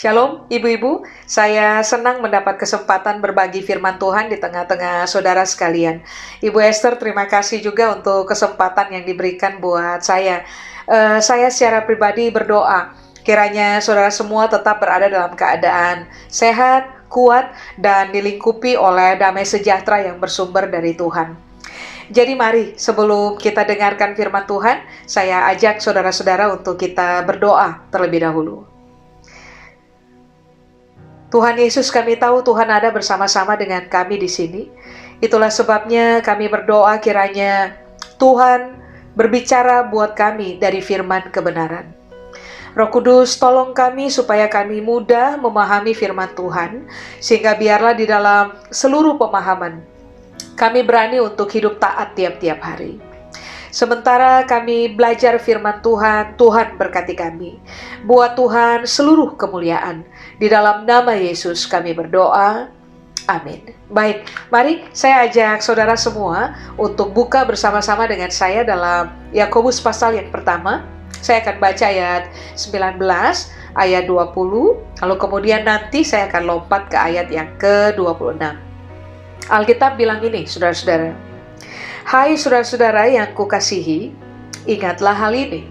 Shalom ibu-ibu, saya senang mendapat kesempatan berbagi firman Tuhan di tengah-tengah saudara sekalian. Ibu Esther, terima kasih juga untuk kesempatan yang diberikan buat saya. Saya secara pribadi berdoa, kiranya saudara semua tetap berada dalam keadaan sehat, kuat, dan dilingkupi oleh damai sejahtera yang bersumber dari Tuhan. Jadi mari, sebelum kita dengarkan firman Tuhan, saya ajak saudara-saudara untuk kita berdoa terlebih dahulu. Tuhan Yesus, kami tahu Tuhan ada bersama-sama dengan kami di sini. Itulah sebabnya kami berdoa kiranya Tuhan berbicara buat kami dari firman kebenaran. Roh Kudus, tolong kami supaya kami mudah memahami firman Tuhan, sehingga biarlah di dalam seluruh pemahaman kami berani untuk hidup taat tiap-tiap hari. Sementara kami belajar firman Tuhan, Tuhan berkati kami. Buat Tuhan seluruh kemuliaan. Di dalam nama Yesus kami berdoa. Amin. Baik, mari saya ajak saudara semua untuk buka bersama-sama dengan saya dalam Yakobus pasal yang pertama. Saya akan baca ayat 19, ayat 20, lalu kemudian nanti saya akan lompat ke ayat yang ke-26. Alkitab bilang ini, saudara-saudara. Hai saudara-saudara yang kukasihi, ingatlah hal ini.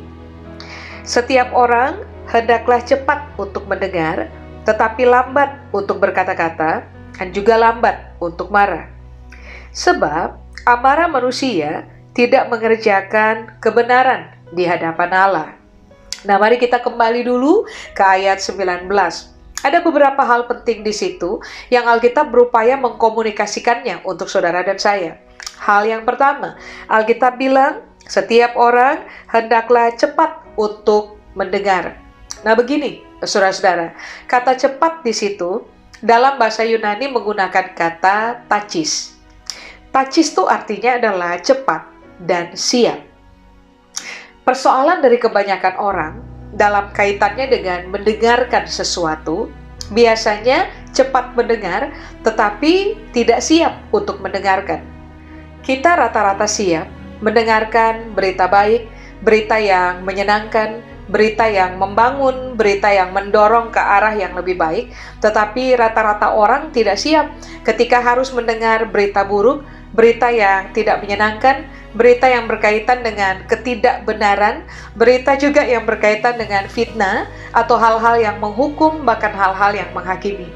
Setiap orang hendaklah cepat untuk mendengar, tetapi lambat untuk berkata-kata, dan juga lambat untuk marah. Sebab amarah manusia tidak mengerjakan kebenaran di hadapan Allah. Nah, mari kita kembali dulu ke ayat 19. Ada beberapa hal penting di situ yang Alkitab berupaya mengkomunikasikannya untuk saudara dan saya. Hal yang pertama, Alkitab bilang, setiap orang hendaklah cepat untuk mendengar. Nah begini, saudara-saudara, kata cepat di situ, dalam bahasa Yunani menggunakan kata tachis. Tachis itu artinya adalah cepat dan siap. Persoalan dari kebanyakan orang, dalam kaitannya dengan mendengarkan sesuatu, biasanya cepat mendengar, tetapi tidak siap untuk mendengarkan. Kita rata-rata siap mendengarkan berita baik, berita yang menyenangkan, berita yang membangun, berita yang mendorong ke arah yang lebih baik, tetapi rata-rata orang tidak siap ketika harus mendengar berita buruk, berita yang tidak menyenangkan, berita yang berkaitan dengan ketidakbenaran, berita juga yang berkaitan dengan fitnah, atau hal-hal yang menghukum, bahkan hal-hal yang menghakimi.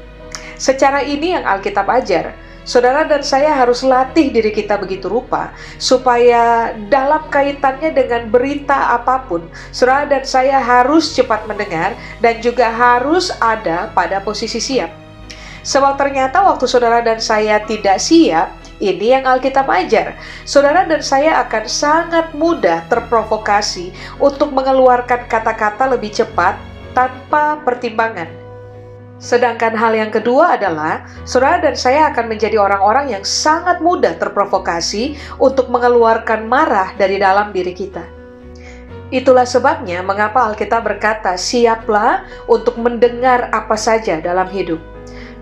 Secara ini yang Alkitab ajar, saudara dan saya harus latih diri kita begitu rupa, supaya dalam kaitannya dengan berita apapun, saudara dan saya harus cepat mendengar dan juga harus ada pada posisi siap. Sebab ternyata waktu saudara dan saya tidak siap, ini yang Alkitab ajar, saudara dan saya akan sangat mudah terprovokasi untuk mengeluarkan kata-kata lebih cepat tanpa pertimbangan. Sedangkan hal yang kedua adalah, saudara dan saya akan menjadi orang-orang yang sangat mudah terprovokasi untuk mengeluarkan marah dari dalam diri kita. Itulah sebabnya mengapa Alkitab berkata, siaplah untuk mendengar apa saja dalam hidup.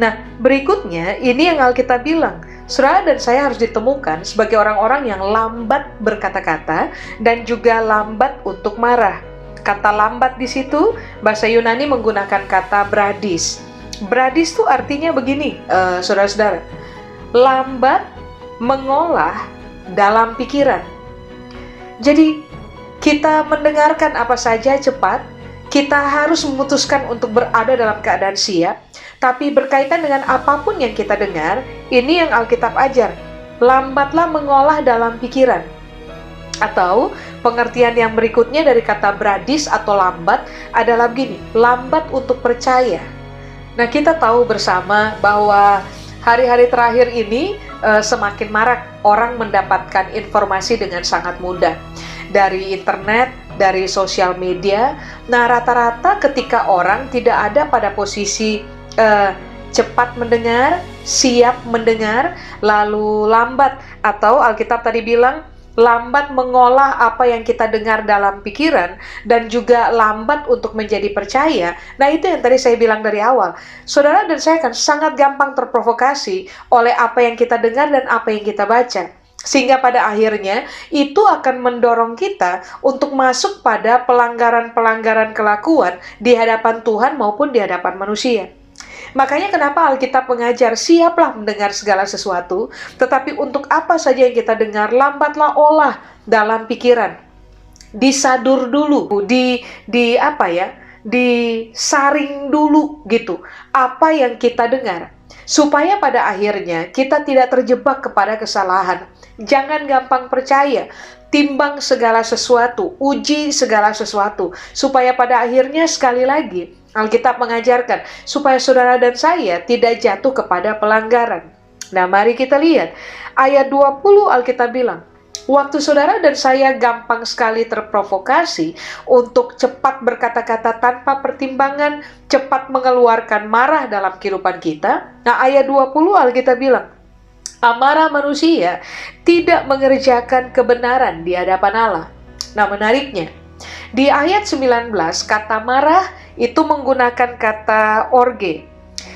Nah, berikutnya ini yang Alkitab bilang, saudara dan saya harus ditemukan sebagai orang-orang yang lambat berkata-kata dan juga lambat untuk marah. Kata lambat di situ, bahasa Yunani menggunakan kata bradis. Bradis itu artinya begini, saudara-saudara. Lambat mengolah dalam pikiran. Jadi, kita mendengarkan apa saja cepat, kita harus memutuskan untuk berada dalam keadaan siap, tapi berkaitan dengan apapun yang kita dengar, ini yang Alkitab ajar. Lambatlah mengolah dalam pikiran. Atau pengertian yang berikutnya dari kata bradis atau lambat adalah begini, lambat untuk percaya. Nah, kita tahu bersama bahwa hari-hari terakhir ini semakin marak orang mendapatkan informasi dengan sangat mudah. Dari internet, dari sosial media. Nah, rata-rata ketika orang tidak ada pada posisi cepat mendengar, siap mendengar, lalu lambat. Atau Alkitab tadi bilang, lambat mengolah apa yang kita dengar dalam pikiran, dan juga lambat untuk menjadi percaya. Nah, itu yang tadi saya bilang dari awal. Saudara dan saya akan sangat gampang terprovokasi oleh apa yang kita dengar dan apa yang kita baca. Sehingga pada akhirnya itu akan mendorong kita untuk masuk pada pelanggaran-pelanggaran kelakuan di hadapan Tuhan maupun di hadapan manusia. Makanya kenapa Alkitab mengajar, siaplah mendengar segala sesuatu, tetapi untuk apa saja yang kita dengar, lambatlah olah dalam pikiran. Disadur dulu, disaring dulu gitu. Apa yang kita dengar. Supaya pada akhirnya kita tidak terjebak kepada kesalahan. Jangan gampang percaya, timbang segala sesuatu, uji segala sesuatu, supaya pada akhirnya sekali lagi Alkitab mengajarkan supaya saudara dan saya tidak jatuh kepada pelanggaran. Nah, mari kita lihat ayat 20 Alkitab bilang, waktu saudara dan saya gampang sekali terprovokasi untuk cepat berkata-kata tanpa pertimbangan, cepat mengeluarkan marah dalam kehidupan kita. Nah, ayat 20 Alkitab bilang, amarah manusia tidak mengerjakan kebenaran di hadapan Allah. Nah, menariknya, di ayat 19 kata marah itu menggunakan kata orge.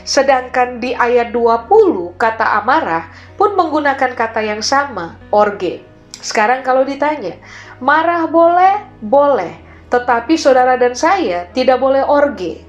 Sedangkan di ayat 20 kata amarah pun menggunakan kata yang sama, orge. Sekarang kalau ditanya, marah boleh? Boleh. Tetapi saudara dan saya tidak boleh orge.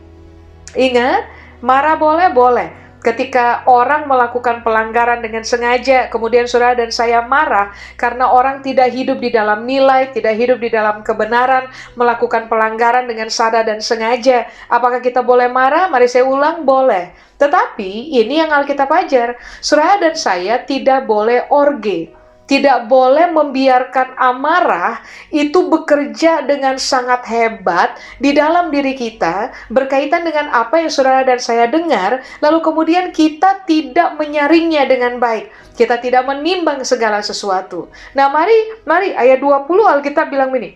Ingat, marah boleh? Boleh. Ketika orang melakukan pelanggaran dengan sengaja, kemudian saudara dan saya marah karena orang tidak hidup di dalam nilai, tidak hidup di dalam kebenaran, melakukan pelanggaran dengan sadar dan sengaja. Apakah kita boleh marah? Mari saya ulang, boleh. Tetapi ini yang Alkitab ajar, saudara dan saya tidak boleh orge. Tidak boleh membiarkan amarah itu bekerja dengan sangat hebat di dalam diri kita, berkaitan dengan apa yang saudara dan saya dengar, lalu kemudian kita tidak menyaringnya dengan baik. Kita tidak menimbang segala sesuatu. Nah, mari ayat 20 Alkitab bilang begini,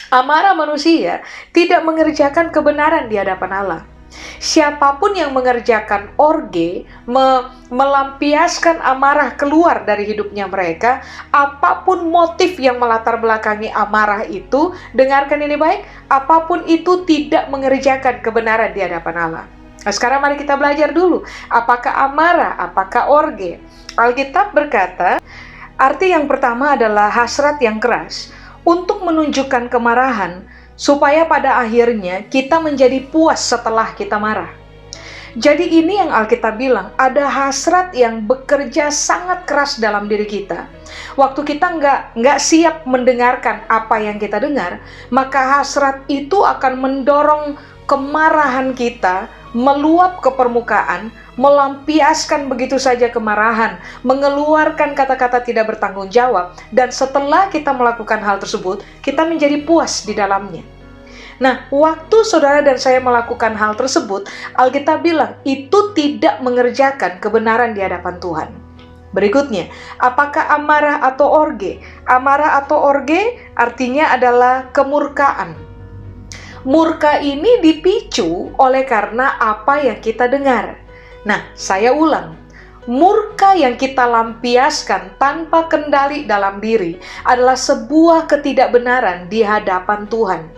amarah manusia tidak mengerjakan kebenaran di hadapan Allah. Siapapun yang mengerjakan orge, melampiaskan amarah keluar dari hidupnya mereka, apapun motif yang melatar belakangi amarah itu, dengarkan ini baik, apapun itu tidak mengerjakan kebenaran di hadapan Allah. Nah, sekarang mari kita belajar dulu, apakah amarah, apakah orge? Alkitab berkata, arti yang pertama adalah hasrat yang keras untuk menunjukkan kemarahan, supaya pada akhirnya kita menjadi puas setelah kita marah. Jadi ini yang Alkitab bilang, ada hasrat yang bekerja sangat keras dalam diri kita. Waktu kita nggak siap mendengarkan apa yang kita dengar, maka hasrat itu akan mendorong kemarahan kita meluap ke permukaan, melampiaskan begitu saja kemarahan, mengeluarkan kata-kata tidak bertanggung jawab, dan setelah kita melakukan hal tersebut, kita menjadi puas di dalamnya. Nah, waktu saudara dan saya melakukan hal tersebut, Alkitab bilang itu tidak mengerjakan kebenaran di hadapan Tuhan. Berikutnya, apakah amarah atau orge? Amarah atau orge artinya adalah kemurkaan. Murka ini dipicu oleh karena apa yang kita dengar. Nah, saya ulang. Murka yang kita lampiaskan tanpa kendali dalam diri adalah sebuah ketidakbenaran di hadapan Tuhan.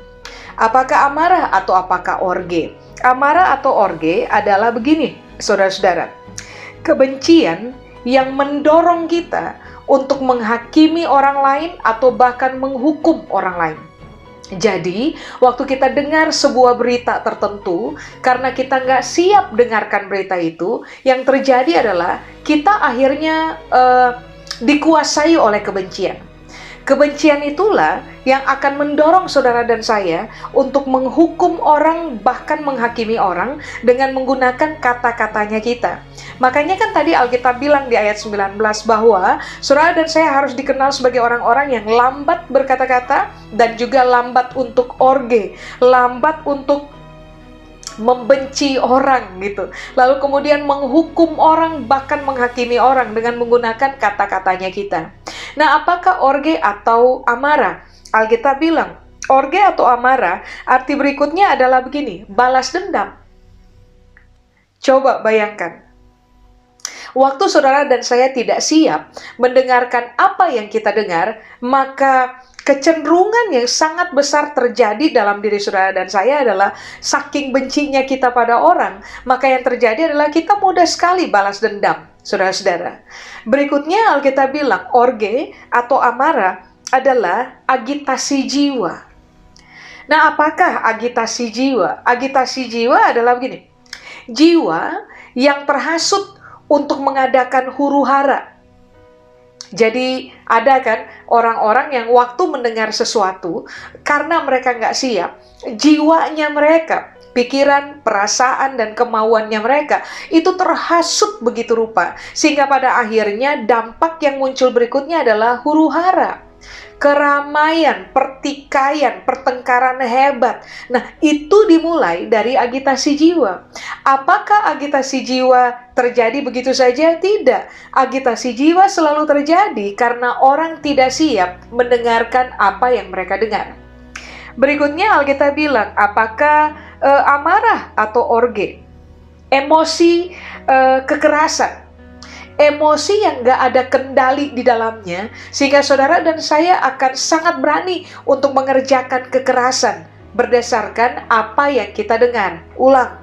Apakah amarah atau apakah orge? Amarah atau orge adalah begini, saudara-saudara. Kebencian yang mendorong kita untuk menghakimi orang lain atau bahkan menghukum orang lain. Jadi, waktu kita dengar sebuah berita tertentu, karena kita nggak siap dengarkan berita itu, yang terjadi adalah kita akhirnya dikuasai oleh kebencian. Kebencian itulah yang akan mendorong saudara dan saya untuk menghukum orang, bahkan menghakimi orang dengan menggunakan kata-katanya kita. Makanya kan tadi Alkitab bilang di ayat 19 bahwa saudara dan saya harus dikenal sebagai orang-orang yang lambat berkata-kata dan juga lambat untuk orge, lambat untuk membenci orang gitu. Lalu kemudian menghukum orang, bahkan menghakimi orang dengan menggunakan kata-katanya kita. Nah, apakah orge atau amarah? Alkitab bilang, orge atau amarah, arti berikutnya adalah begini, balas dendam. Coba bayangkan. Waktu saudara dan saya tidak siap mendengarkan apa yang kita dengar, maka kecenderungan yang sangat besar terjadi dalam diri saudara dan saya adalah saking bencinya kita pada orang, maka yang terjadi adalah kita mudah sekali balas dendam. saudara-saudara. Berikutnya Alkitab bilang orge atau amarah adalah agitasi jiwa. Nah, apakah agitasi jiwa? Agitasi jiwa adalah begini. Jiwa yang terhasut untuk mengadakan huru-hara. Jadi ada kan orang-orang yang waktu mendengar sesuatu, karena mereka nggak siap, jiwanya mereka, pikiran, perasaan, dan kemauannya mereka itu terhasut begitu rupa. Sehingga pada akhirnya dampak yang muncul berikutnya adalah huru-hara, keramaian, pertikaian, pertengkaran hebat. Nah, itu dimulai dari agitasi jiwa. Apakah agitasi jiwa terjadi begitu saja? Tidak. Agitasi jiwa selalu terjadi karena orang tidak siap mendengarkan apa yang mereka dengar. Berikutnya Alkitab bilang, apakah amarah atau orge? Emosi kekerasan. Emosi yang gak ada kendali di dalamnya, sehingga saudara dan saya akan sangat berani untuk mengerjakan kekerasan berdasarkan apa yang kita dengar. Ulang,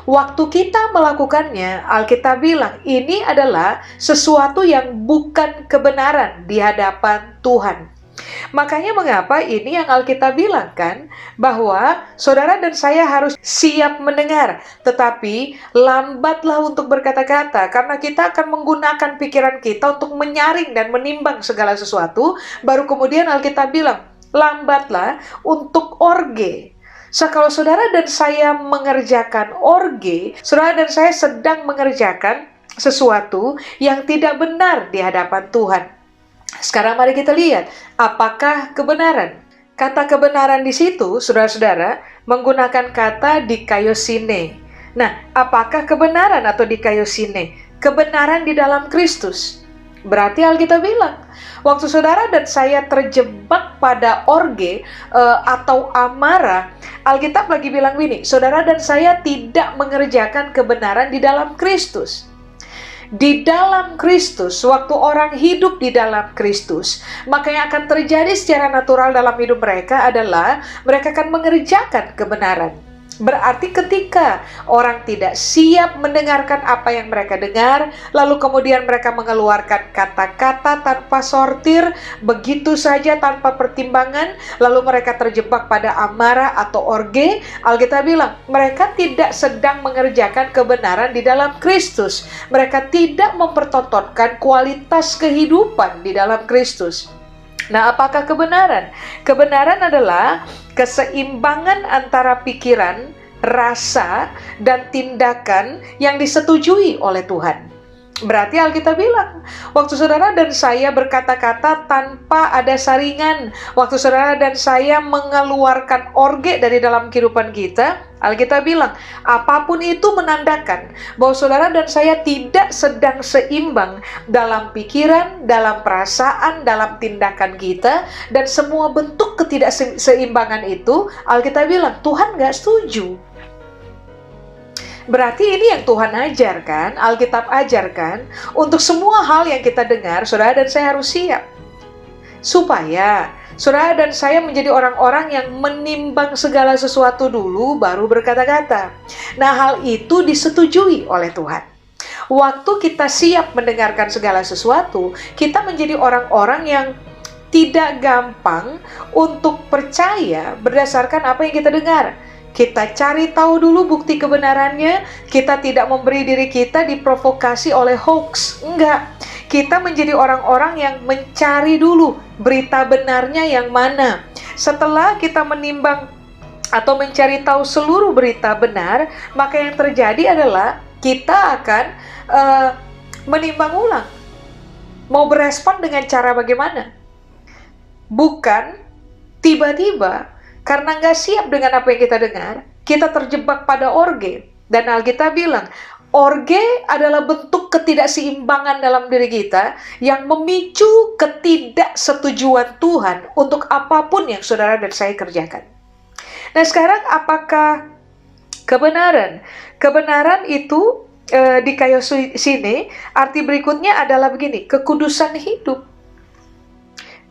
waktu kita melakukannya, Alkitab bilang ini adalah sesuatu yang bukan kebenaran di hadapan Tuhan. Makanya mengapa ini yang Alkitab bilang kan, bahwa saudara dan saya harus siap mendengar, tetapi lambatlah untuk berkata-kata, karena kita akan menggunakan pikiran kita untuk menyaring dan menimbang segala sesuatu. Baru kemudian Alkitab bilang, lambatlah untuk orge. Kalau saudara dan saya mengerjakan orge, saudara dan saya sedang mengerjakan sesuatu yang tidak benar di hadapan Tuhan. Sekarang mari kita lihat, apakah kebenaran? Kata kebenaran di situ, saudara-saudara, menggunakan kata dikaiosine. Nah, apakah kebenaran atau dikaiosine? Kebenaran di dalam Kristus. Berarti Alkitab bilang, waktu saudara dan saya terjebak pada orge atau amarah, Alkitab lagi bilang gini, saudara dan saya tidak mengerjakan kebenaran di dalam Kristus. Di dalam Kristus, waktu orang hidup di dalam Kristus, maka yang akan terjadi secara natural dalam hidup mereka adalah mereka akan mengerjakan kebenaran. Berarti ketika orang tidak siap mendengarkan apa yang mereka dengar, lalu kemudian mereka mengeluarkan kata-kata tanpa sortir, begitu saja tanpa pertimbangan, lalu mereka terjebak pada amarah atau orge, Alkitab bilang, mereka tidak sedang mengerjakan kebenaran di dalam Kristus. Mereka tidak mempertontonkan kualitas kehidupan di dalam Kristus. Nah, apakah kebenaran? Kebenaran adalah keseimbangan antara pikiran, rasa, dan tindakan yang disetujui oleh Tuhan. Berarti Alkitab bilang, waktu saudara dan saya berkata-kata tanpa ada saringan, waktu saudara dan saya mengeluarkan orge dari dalam kehidupan kita, Alkitab bilang, apapun itu menandakan bahwa saudara dan saya tidak sedang seimbang dalam pikiran, dalam perasaan, dalam tindakan kita, dan semua bentuk ketidakseimbangan itu, Alkitab bilang, Tuhan gak setuju. Berarti ini yang Tuhan ajarkan, Alkitab ajarkan, untuk semua hal yang kita dengar, saudara dan saya harus siap. Supaya saudara dan saya menjadi orang-orang yang menimbang segala sesuatu dulu, baru berkata-kata. Nah, hal itu disetujui oleh Tuhan. Waktu kita siap mendengarkan segala sesuatu, kita menjadi orang-orang yang tidak gampang untuk percaya berdasarkan apa yang kita dengar. Kita cari tahu dulu bukti kebenarannya, kita tidak memberi diri kita diprovokasi oleh hoax. Enggak, kita menjadi orang-orang yang mencari dulu berita benarnya yang mana. Setelah kita menimbang atau mencari tahu seluruh berita benar, maka yang terjadi adalah kita akan menimbang ulang. Mau berespon dengan cara bagaimana? Bukan tiba-tiba karena nggak siap dengan apa yang kita dengar, kita terjebak pada orge. Dan Alkitab bilang, orge adalah bentuk ketidakseimbangan dalam diri kita yang memicu ketidaksetujuan Tuhan untuk apapun yang saudara dan saya kerjakan. Nah, sekarang apakah kebenaran? Kebenaran itu dikaiosine, arti berikutnya adalah begini, kekudusan hidup.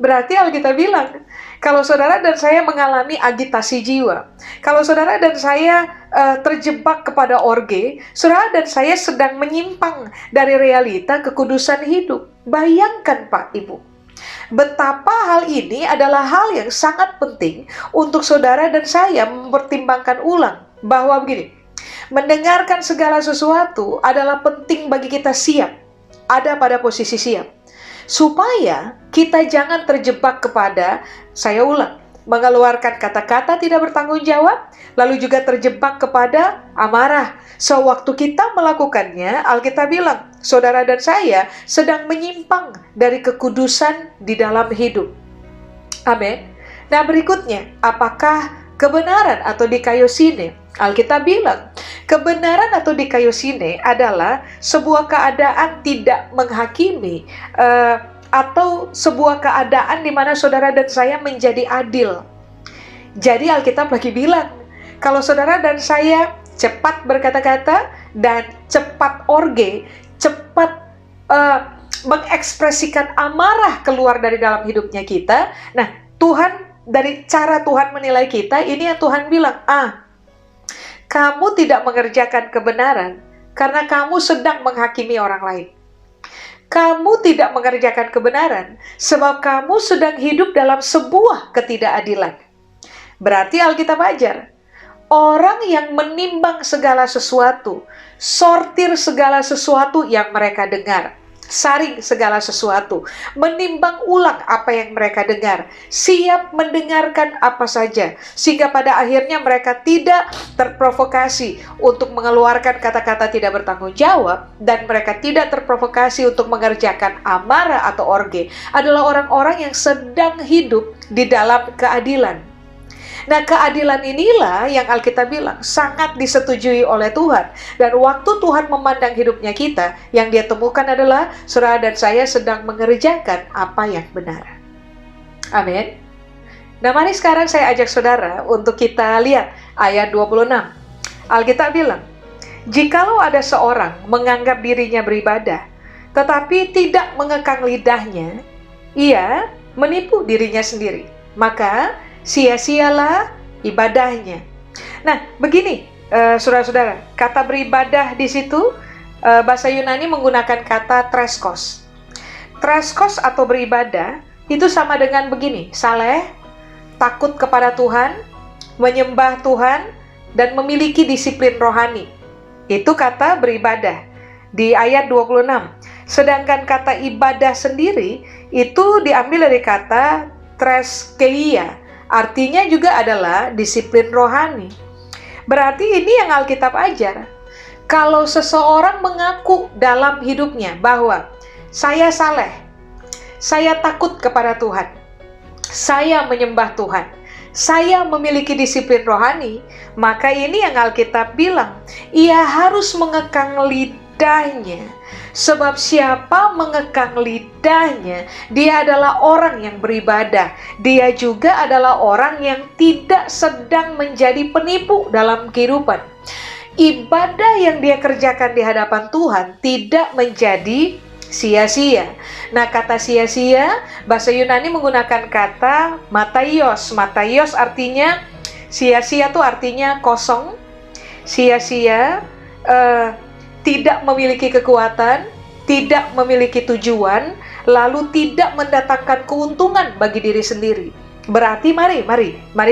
Berarti Alkitab bilang, kalau saudara dan saya mengalami agitasi jiwa, kalau saudara dan saya terjebak kepada orge, saudara dan saya sedang menyimpang dari realita kekudusan hidup. Bayangkan Pak Ibu, betapa hal ini adalah hal yang sangat penting untuk saudara dan saya mempertimbangkan ulang. Bahwa begini, mendengarkan segala sesuatu adalah penting bagi kita siap, ada pada posisi siap. Supaya kita jangan terjebak kepada, saya ulang, mengeluarkan kata-kata tidak bertanggung jawab, lalu juga terjebak kepada amarah. Sewaktu kita melakukannya, Alkitab bilang, saudara dan saya sedang menyimpang dari kekudusan di dalam hidup. Amin. Nah berikutnya, apakah kebenaran atau dikaiosine? Alkitab bilang, kebenaran atau dikaiosine adalah sebuah keadaan tidak menghakimi, atau sebuah keadaan di mana saudara dan saya menjadi adil. Jadi Alkitab lagi bilang, kalau saudara dan saya cepat berkata-kata dan cepat orge, cepat mengekspresikan amarah keluar dari dalam hidupnya kita. Nah, Tuhan, dari cara Tuhan menilai kita, ini yang Tuhan bilang, kamu tidak mengerjakan kebenaran karena kamu sedang menghakimi orang lain. Kamu tidak mengerjakan kebenaran sebab kamu sedang hidup dalam sebuah ketidakadilan. Berarti Alkitab ajar, orang yang menimbang segala sesuatu, sortir segala sesuatu yang mereka dengar, saring segala sesuatu, menimbang ulang apa yang mereka dengar, siap mendengarkan apa saja, sehingga pada akhirnya mereka tidak terprovokasi untuk mengeluarkan kata-kata tidak bertanggung jawab, dan mereka tidak terprovokasi untuk mengerjakan amarah atau orge, adalah orang-orang yang sedang hidup di dalam keadilan. Nah, keadilan inilah yang Alkitab bilang sangat disetujui oleh Tuhan. Dan waktu Tuhan memandang hidupnya kita, yang dia temukan adalah saudara dan saya sedang mengerjakan apa yang benar. Amin. Nah, mari sekarang saya ajak saudara untuk kita lihat ayat 26. Alkitab bilang, jikalau ada seorang menganggap dirinya beribadah, tetapi tidak mengekang lidahnya, ia menipu dirinya sendiri. Maka sia-sialah ibadahnya. Nah, begini, saudara-saudara, kata beribadah di situ, bahasa Yunani menggunakan kata treskos. Treskos atau beribadah, itu sama dengan begini, saleh, takut kepada Tuhan, menyembah Tuhan, dan memiliki disiplin rohani. Itu kata beribadah di ayat 26. Sedangkan kata ibadah sendiri, itu diambil dari kata treskeia. Artinya juga adalah disiplin rohani. Berarti ini yang Alkitab ajar. Kalau seseorang mengaku dalam hidupnya bahwa saya saleh, saya takut kepada Tuhan, saya menyembah Tuhan, saya memiliki disiplin rohani, maka ini yang Alkitab bilang, ia harus mengekang lidahnya. Sebab siapa mengekang lidahnya, dia adalah orang yang beribadah. Dia juga adalah orang yang tidak sedang menjadi penipu dalam kehidupan. Ibadah yang dia kerjakan di hadapan Tuhan tidak menjadi sia-sia. Nah, kata sia-sia, bahasa Yunani menggunakan kata mataios. Mataios artinya, sia-sia itu artinya kosong. Sia-sia, tidak memiliki kekuatan, tidak memiliki tujuan, lalu tidak mendatangkan keuntungan bagi diri sendiri. Berarti mari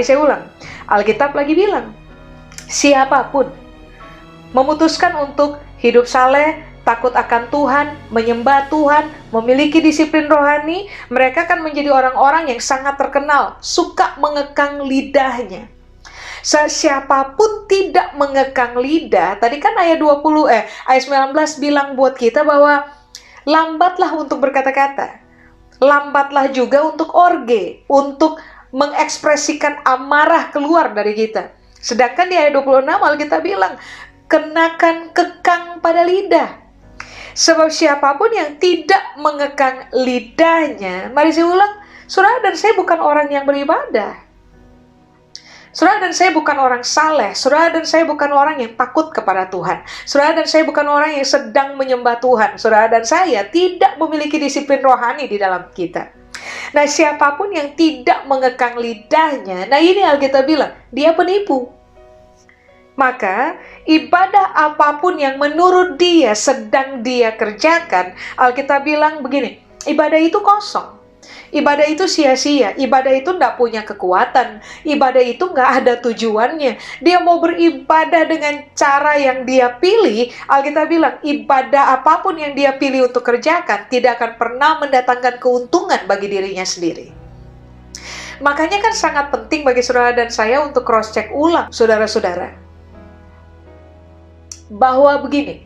saya ulang. Alkitab lagi bilang, siapapun memutuskan untuk hidup saleh, takut akan Tuhan, menyembah Tuhan, memiliki disiplin rohani, mereka akan menjadi orang-orang yang sangat terkenal, suka mengekang lidahnya. Siapapun tidak mengekang lidah, tadi kan ayat 19 bilang buat kita bahwa lambatlah untuk berkata-kata, lambatlah juga untuk orge, untuk mengekspresikan amarah keluar dari kita. Sedangkan di ayat 26 Alkitab bilang, kenakan kekang pada lidah. Sebab siapapun yang tidak mengekang lidahnya, mari saya ulang, saudara dan saya bukan orang yang beribadah. Saudara dan saya bukan orang saleh, saudara dan saya bukan orang yang takut kepada Tuhan, saudara dan saya bukan orang yang sedang menyembah Tuhan, saudara dan saya tidak memiliki disiplin rohani di dalam kita. Nah, siapapun yang tidak mengekang lidahnya, nah ini Alkitab bilang, dia penipu. Maka, ibadah apapun yang menurut dia sedang dia kerjakan, Alkitab bilang begini, ibadah itu kosong. Ibadah itu sia-sia, ibadah itu tidak punya kekuatan, ibadah itu nggak ada tujuannya. Dia mau beribadah dengan cara yang dia pilih, Alkitab bilang, ibadah apapun yang dia pilih untuk kerjakan, tidak akan pernah mendatangkan keuntungan bagi dirinya sendiri. Makanya kan sangat penting bagi saudara dan saya untuk cross-check ulang, saudara-saudara. Bahwa begini,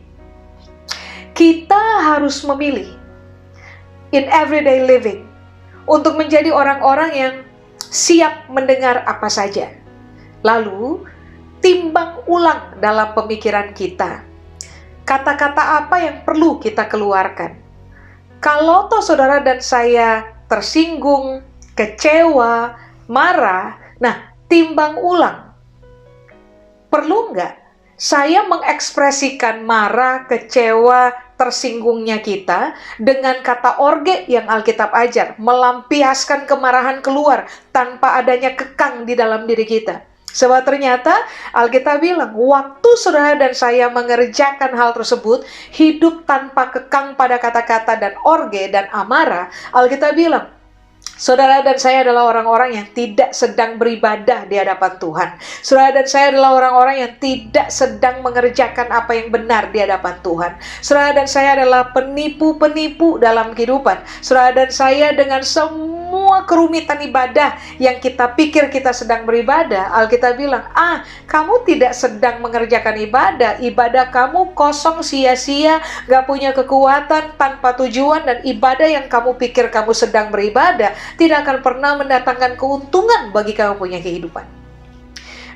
kita harus memilih in everyday living untuk menjadi orang-orang yang siap mendengar apa saja. Lalu, timbang ulang dalam pemikiran kita. Kata-kata apa yang perlu kita keluarkan. Kalau toh saudara dan saya tersinggung, kecewa, marah, nah timbang ulang. Perlu nggak saya mengekspresikan marah, kecewa, tersinggungnya kita dengan kata orge yang Alkitab ajar, melampiaskan kemarahan keluar tanpa adanya kekang di dalam diri kita. Sebab ternyata Alkitab bilang, waktu saudara dan saya mengerjakan hal tersebut, hidup tanpa kekang pada kata-kata dan orge dan amarah, Alkitab bilang, saudara dan saya adalah orang-orang yang tidak sedang beribadah di hadapan Tuhan. Saudara dan saya adalah orang-orang yang tidak sedang mengerjakan apa yang benar di hadapan Tuhan. Saudara dan saya adalah penipu-penipu dalam kehidupan. Saudara dan saya dengan semua kerumitan ibadah yang kita pikir kita sedang beribadah, Alkitab bilang, kamu tidak sedang mengerjakan ibadah. Ibadah kamu kosong, sia-sia, gak punya kekuatan, tanpa tujuan, dan ibadah yang kamu pikir kamu sedang beribadah tidak akan pernah mendatangkan keuntungan bagi kamu punya kehidupan.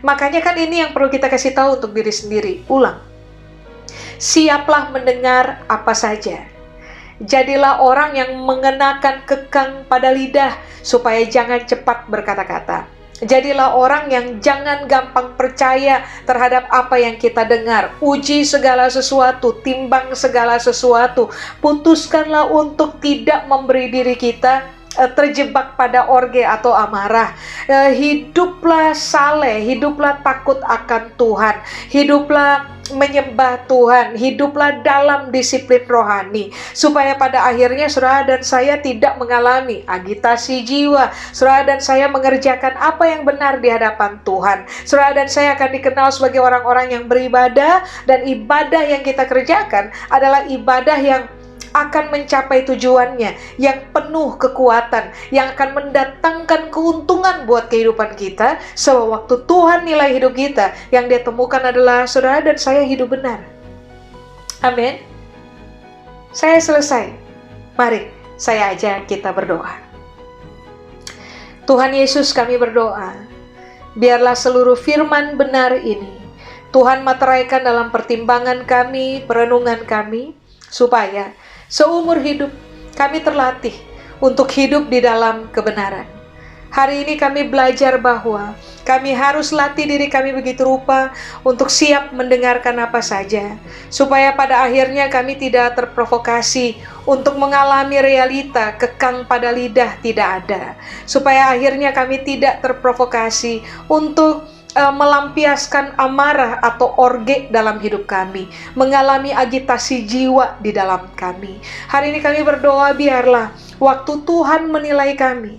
Makanya kan ini yang perlu kita kasih tahu untuk diri sendiri. Ulang. Siaplah mendengar apa saja. Jadilah orang yang mengenakan kekang pada lidah supaya jangan cepat berkata-kata. Jadilah orang yang jangan gampang percaya terhadap apa yang kita dengar. Uji segala sesuatu, timbang segala sesuatu. Putuskanlah untuk tidak memberi diri kita terjebak pada orge atau amarah. Hiduplah saleh, hiduplah takut akan Tuhan, hiduplah menyembah Tuhan, hiduplah dalam disiplin rohani, supaya pada akhirnya saudara dan saya tidak mengalami agitasi jiwa. Saudara dan saya mengerjakan apa yang benar di hadapan Tuhan. Saudara dan saya akan dikenal sebagai orang-orang yang beribadah, dan ibadah yang kita kerjakan adalah ibadah yang akan mencapai tujuannya, yang penuh kekuatan, yang akan mendatangkan keuntungan buat kehidupan kita. Sebab waktu Tuhan nilai hidup kita, yang dia temukan adalah saudara dan saya hidup benar. Amin. Saya selesai. Mari saya ajak kita berdoa. Tuhan Yesus, kami berdoa, biarlah seluruh firman benar ini Tuhan materaikan dalam pertimbangan kami, perenungan kami, supaya seumur hidup kami terlatih untuk hidup di dalam kebenaran. Hari ini kami belajar bahwa kami harus latih diri kami begitu rupa untuk siap mendengarkan apa saja, supaya pada akhirnya kami tidak terprovokasi untuk mengalami realita kekang pada lidah tidak ada. Supaya akhirnya kami tidak terprovokasi untuk melampiaskan amarah atau orge dalam hidup kami, mengalami agitasi jiwa di dalam kami. Hari ini kami berdoa, biarlah waktu Tuhan menilai kami,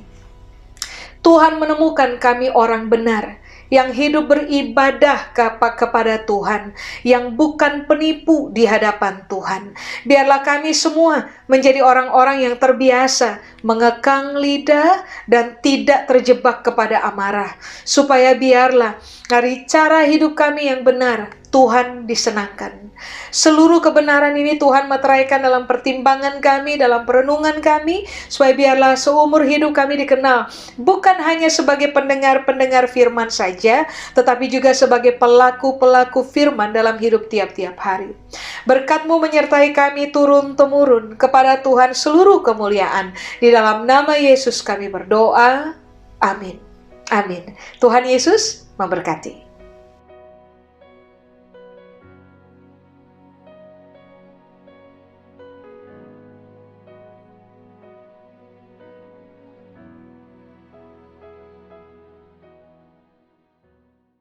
Tuhan menemukan kami orang benar, yang hidup beribadah kepada Tuhan, yang bukan penipu di hadapan Tuhan. Biarlah kami semua menjadi orang-orang yang terbiasa mengekang lidah dan tidak terjebak kepada amarah, supaya biarlah dari cara hidup kami yang benar, Tuhan disenangkan. Seluruh kebenaran ini Tuhan materaikan dalam pertimbangan kami, dalam perenungan kami, supaya biarlah seumur hidup kami dikenal bukan hanya sebagai pendengar-pendengar firman saja, tetapi juga sebagai pelaku-pelaku firman dalam hidup tiap-tiap hari. Berkat-Mu menyertai kami turun-temurun, kepada Tuhan seluruh kemuliaan. Di dalam nama Yesus kami berdoa. Amin. Amin. Tuhan Yesus memberkati.